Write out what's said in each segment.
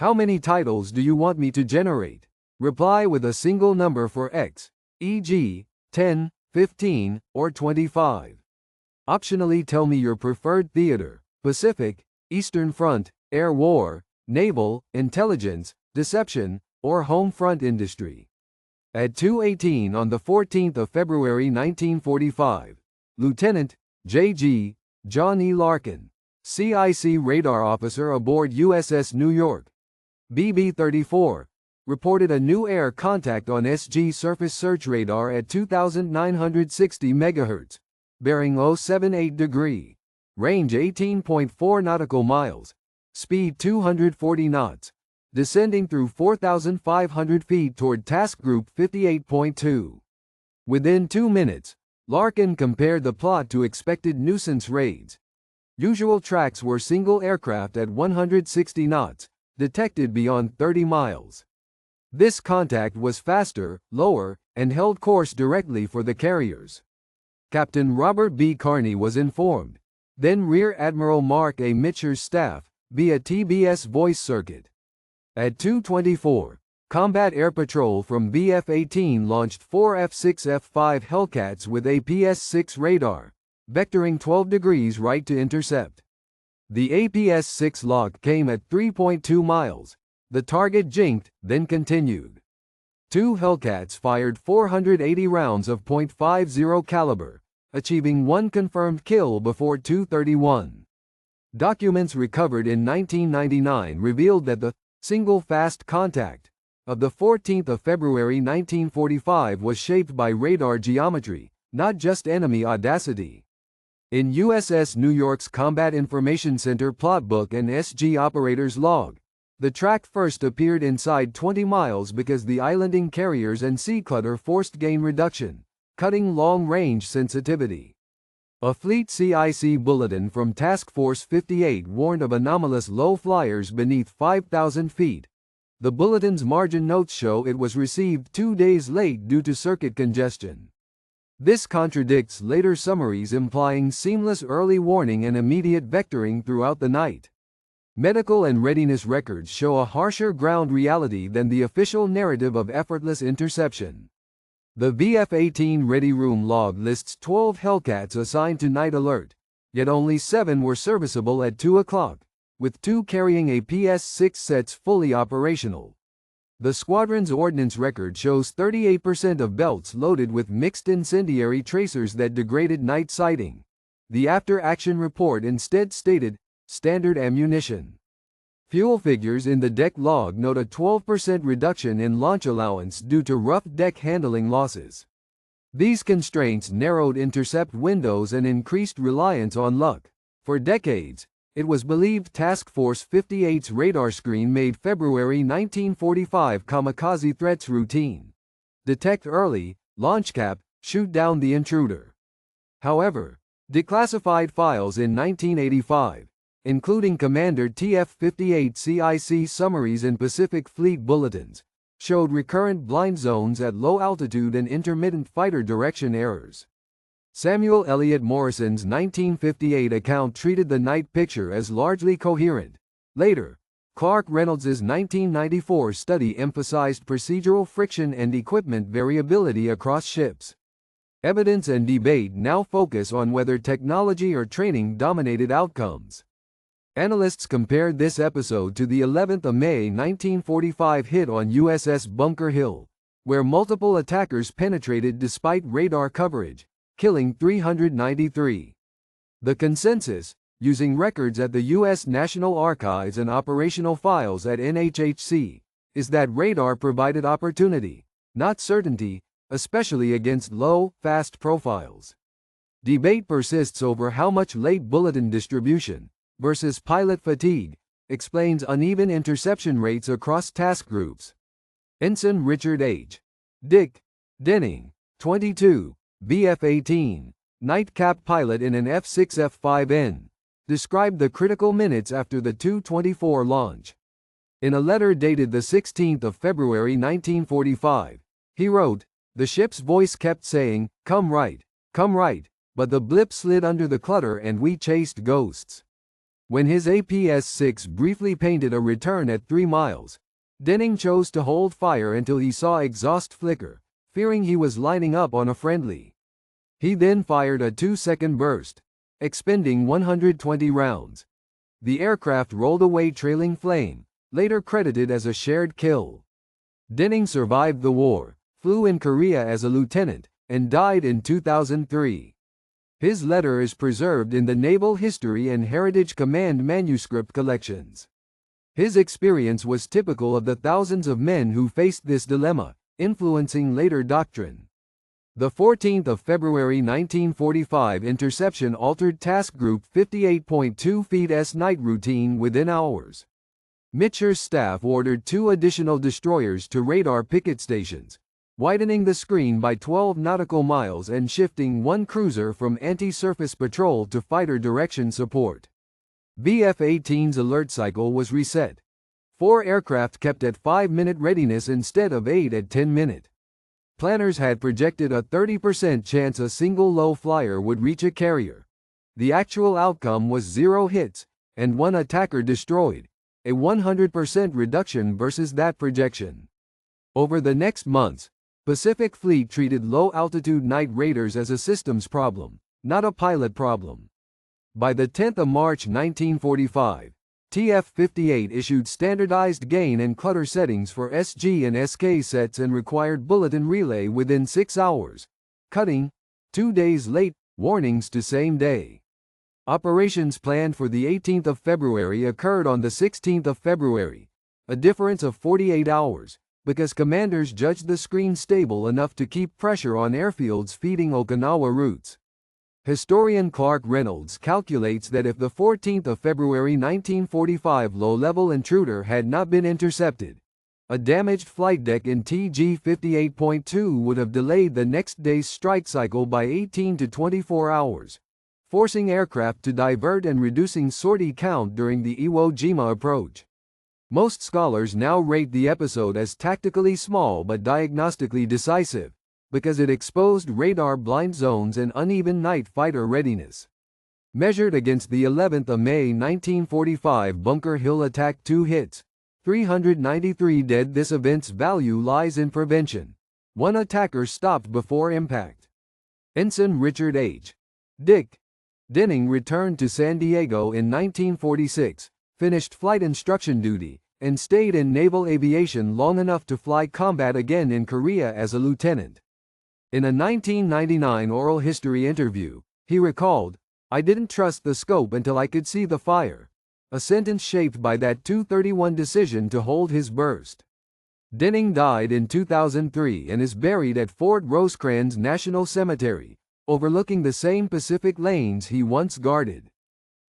How many titles do you want me to generate? Reply with a single number for X, e.g., 10, 15, or 25. Optionally tell me your preferred theater: Pacific, Eastern Front, Air War, Naval, Intelligence, Deception, or Home Front Industry. At 2:18 on the 14th of February 1945, Lieutenant J.G. John E. Larkin, CIC radar officer aboard USS New York, BB-34, reported a new air contact on SG surface search radar at 2,960 MHz, bearing 078 degree, range 18.4 nautical miles, speed 240 knots, descending through 4,500 feet toward Task Group 58.2. Within 2 minutes, Larkin compared the plot to expected nuisance raids. Usual tracks were single aircraft at 160 knots, detected beyond 30 miles. This contact was faster, lower, and held course directly for the carriers. Captain Robert B. Carney was informed, then Rear Admiral Mark A. Mitcher's staff, via TBS voice circuit. At 2:24, Combat Air Patrol from VF-18 launched 4 F-6 F-5 Hellcats with APS-6 radar, vectoring 12 degrees right to intercept. The APS-6 lock came at 3.2 miles. The target jinked, then continued. 2 Hellcats fired 480 rounds of .50 caliber, achieving 1 confirmed kill before 2:31. Documents recovered in 1999 revealed that the single fast contact of the 14th of February 1945 was shaped by radar geometry, not just enemy audacity. In USS New York's Combat Information Center plotbook and SG operator's log, the track first appeared inside 20 miles because the islanding carriers and sea clutter forced gain reduction, cutting long-range sensitivity. A Fleet CIC bulletin from Task Force 58 warned of anomalous low flyers beneath 5,000 feet. The bulletin's margin notes show it was received 2 days late due to circuit congestion. This contradicts later summaries implying seamless early warning and immediate vectoring throughout the night. Medical and readiness records show a harsher ground reality than the official narrative of effortless interception. The VF-18 Ready Room log lists 12 Hellcats assigned to night alert, yet only 7 were serviceable at 2 o'clock, with 2 carrying APS-6 sets fully operational. The squadron's ordnance record shows 38% of belts loaded with mixed incendiary tracers that degraded night sighting. The after-action report instead stated, standard ammunition. Fuel figures in the deck log note a 12% reduction in launch allowance due to rough deck handling losses. These constraints narrowed intercept windows and increased reliance on luck. For decades, it was believed Task Force 58's radar screen made February 1945 kamikaze threats routine. Detect early, launch cap, shoot down the intruder. However, declassified files in 1985, including Commander TF-58 CIC summaries and Pacific Fleet bulletins, showed recurrent blind zones at low altitude and intermittent fighter direction errors. Samuel Eliot Morrison's 1958 account treated the night picture as largely coherent. Later, Clark Reynolds's 1994 study emphasized procedural friction and equipment variability across ships. Evidence and debate now focus on whether technology or training dominated outcomes. Analysts compared this episode to the 11th of May 1945 hit on USS Bunker Hill, where multiple attackers penetrated despite radar coverage, killing 393. The consensus, using records at the U.S. National Archives and operational files at NHHC, is that radar provided opportunity, not certainty, especially against low, fast profiles. Debate persists over how much late bulletin distribution versus pilot fatigue explains uneven interception rates across task groups. Ensign Richard H. Dick Denning, 22, VF-18, nightcap pilot in an F-6F-5N, described the critical minutes after the 2:24 launch. In a letter dated the 16th of February 1945, he wrote, "The ship's voice kept saying, 'Come right, but the blip slid under the clutter and we chased ghosts.' When his APS-6 briefly painted a return at 3 miles, Denning chose to hold fire until he saw exhaust flicker, fearing he was lining up on a friendly. He then fired a 2-second burst, expending 120 rounds. The aircraft rolled away trailing flame, later credited as a shared kill. Denning survived the war, flew in Korea as a lieutenant, and died in 2003. His letter is preserved in the Naval History and Heritage Command manuscript collections. His experience was typical of the thousands of men who faced this dilemma, influencing later doctrine. The 14th of February 1945 interception altered Task Group 58.2 feet's night routine within hours. Mitcher's staff ordered 2 additional destroyers to radar picket stations, widening the screen by 12 nautical miles and shifting 1 cruiser from anti-surface patrol to fighter direction support. VF-18's alert cycle was reset. 4 aircraft kept at 5-minute readiness instead of 8 at 10-minute. Planners had projected a 30% chance a single low flyer would reach a carrier. The actual outcome was 0 hits, and 1 attacker destroyed, a 100% reduction versus that projection. Over the next months, Pacific Fleet treated low-altitude night raiders as a systems problem, not a pilot problem. By the 10th of March 1945, TF-58 issued standardized gain and clutter settings for SG and SK sets and required bulletin relay within 6 hours, cutting 2 days late warnings to same day. Operations planned for the 18th of February occurred on the 16th of February, a difference of 48 hours, because commanders judged the screen stable enough to keep pressure on airfields feeding Okinawa routes. Historian Clark Reynolds calculates that if the 14th of February 1945 low-level intruder had not been intercepted, a damaged flight deck in TG 58.2 would have delayed the next day's strike cycle by 18 to 24 hours, forcing aircraft to divert and reducing sortie count during the Iwo Jima approach. Most scholars now rate the episode as tactically small but diagnostically decisive, because it exposed radar blind zones and uneven night fighter readiness. Measured against the 11th of May 1945 Bunker Hill attack, 2 hits, 393 dead. This event's value lies in prevention. 1 attacker stopped before impact. Ensign Richard H. Dick Denning returned to San Diego in 1946, finished flight instruction duty, and stayed in naval aviation long enough to fly combat again in Korea as a lieutenant. In a 1999 oral history interview, he recalled, "I didn't trust the scope until I could see the fire," a sentence shaped by that 2/31 decision to hold his burst. Denning died in 2003 and is buried at Fort Rosecrans National Cemetery, overlooking the same Pacific lanes he once guarded.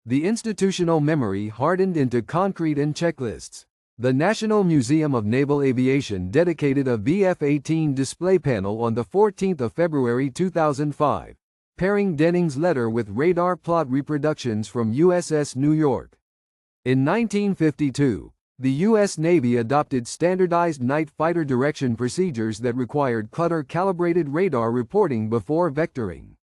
The institutional memory hardened into concrete and checklists. The National Museum of Naval Aviation dedicated a VF-18 display panel on the 14th of February 2005, pairing Denning's letter with radar plot reproductions from USS New York. In 1952, the U.S. Navy adopted standardized night fighter direction procedures that required clutter-calibrated radar reporting before vectoring.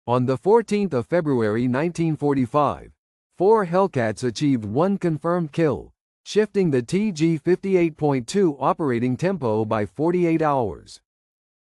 On the 14th of February 1945, 4 Hellcats achieved 1 confirmed kill, shifting the TG 58.2 operating tempo by 48 hours.